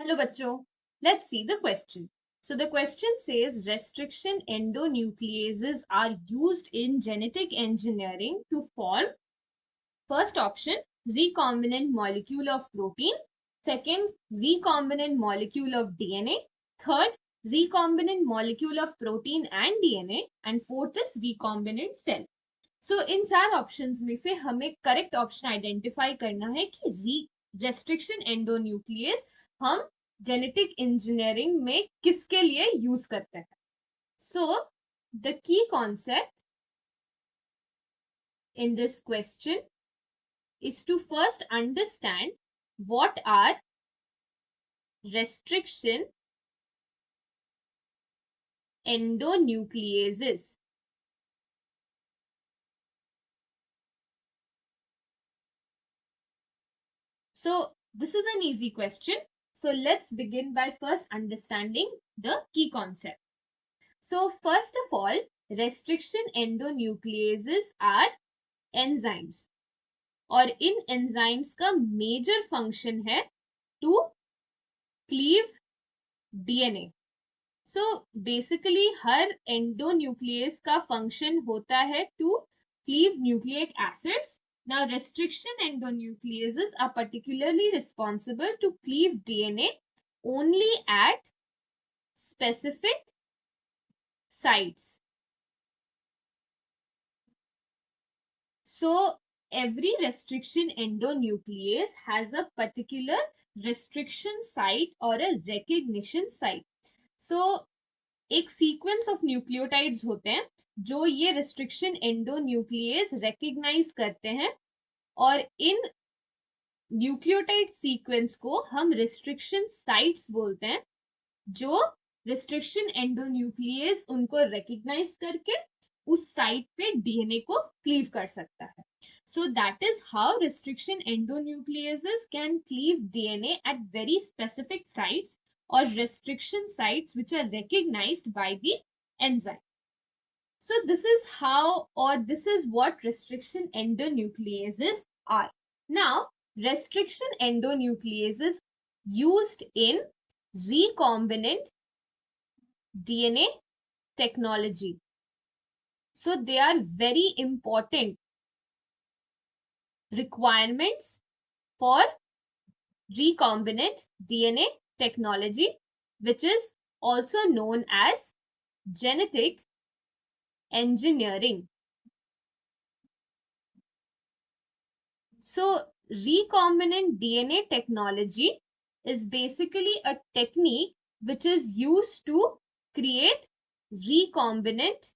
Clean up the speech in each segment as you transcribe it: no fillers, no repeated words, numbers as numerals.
Hello, bachcho. Let's see the question. So the question says restriction endonucleases are used in genetic engineering to form first option recombinant molecule of protein, second recombinant molecule of DNA, third recombinant molecule of protein and DNA, and fourth is recombinant cell. सो इन चार options में से हमें correct option identify करना है कि restriction endonuclease हम genetic engineering में किसके लिए यूज करते हैं. So the key concept in this question is to first understand what are restriction endonucleases. So this is an easy question. So let's begin by first understanding the key concept. So first of all, restriction endonucleases are enzymes. और इन enzymes का major function है to cleave DNA. So basically her endonuclease का function होता है to cleave nucleic acids. Now restriction endonucleases are particularly responsible to cleave DNA only at specific sites. So every restriction endonuclease has a particular restriction site or a recognition site. So एक sequence of nucleotides होते हैं जो ये restriction endonuclease recognize करते हैं और इन nucleotide sequence को हम restriction sites बोलते हैं जो restriction endonuclease उनको recognize करके उस साइट पे डीएनए को क्लीव कर सकता है. So that is how restriction endonucleases can cleave DNA at very specific sites or restriction sites which are recognized by the enzyme. So this is how, or this is what restriction endonucleases are. Now, restriction endonucleases used in recombinant DNA technology. So they are very important requirements for recombinant DNA technology, which is also known as genetic engineering. So recombinant DNA technology is basically a technique which is used to create recombinant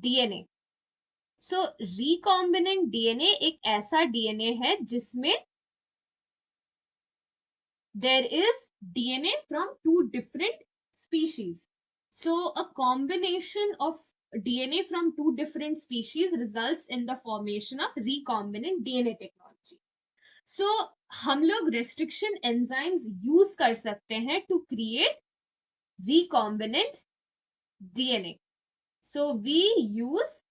DNA. So recombinant DNA एक ऐसा DNA है जिसमें there is DNA from two different species. So a combination of DNA from two different species results in the formation of recombinant DNA technology. So हम लोग restriction enzymes use कर सकते हैं to create recombinant DNA. So we use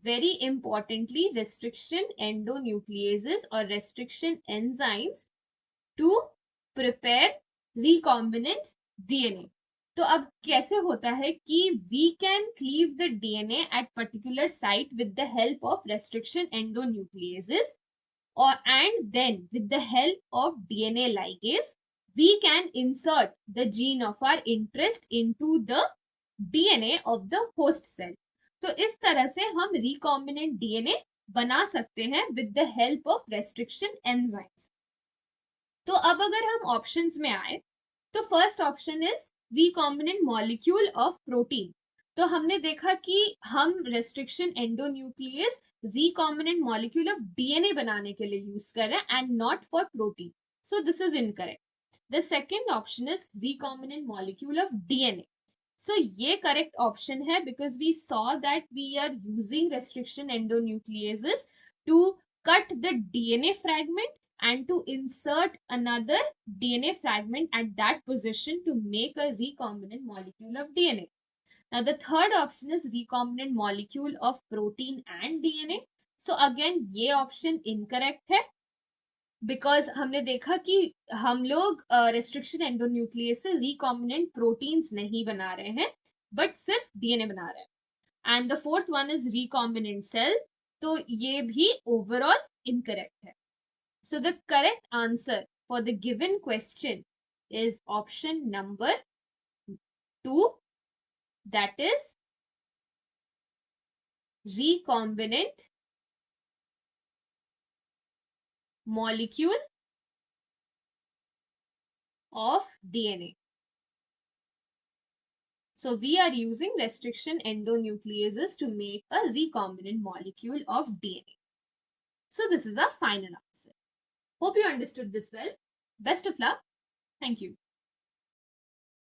very importantly restriction endonucleases or restriction enzymes to prepare recombinant DNA. तो अब कैसे होता है कि we can cleave the DNA at particular site with the help of restriction endonucleases and then with the help of DNA ligase we can insert the gene of our interest into the DNA of the host cell. तो इस तरह से हम recombinant DNA बना सकते हैं with the help of restriction enzymes. तो अब अगर हम ऑप्शंस में आए तो first option is recombinant molecule of protein. तो हमने देखा कि हम restriction endonuclease recombinant molecule of DNA बनाने के लिए यूज कर रहे हैं and not for protein. So this is incorrect. The second option is recombinant molecule of DNA. So ये correct option है because we saw that we are using restriction endonucleases to cut the DNA fragment and to insert another DNA fragment at that position to make a recombinant molecule of DNA. Now the third option is recombinant molecule of protein and DNA. So again ये option incorrect है because हमने देखा कि हम लोग restriction endonuclease से recombinant proteins नहीं बना रहे हैं बट सिर्फ डीएनए बना रहे हैं। And the fourth one is recombinant cell, तो ये भी ओवरऑल इनकरेक्ट है। So the correct answer for the given question is option number 2, that is recombinant molecule of DNA. So we are using restriction endonucleases to make a recombinant molecule of DNA. So this is our final answer. Hope you understood this well. Best of luck. Thank you.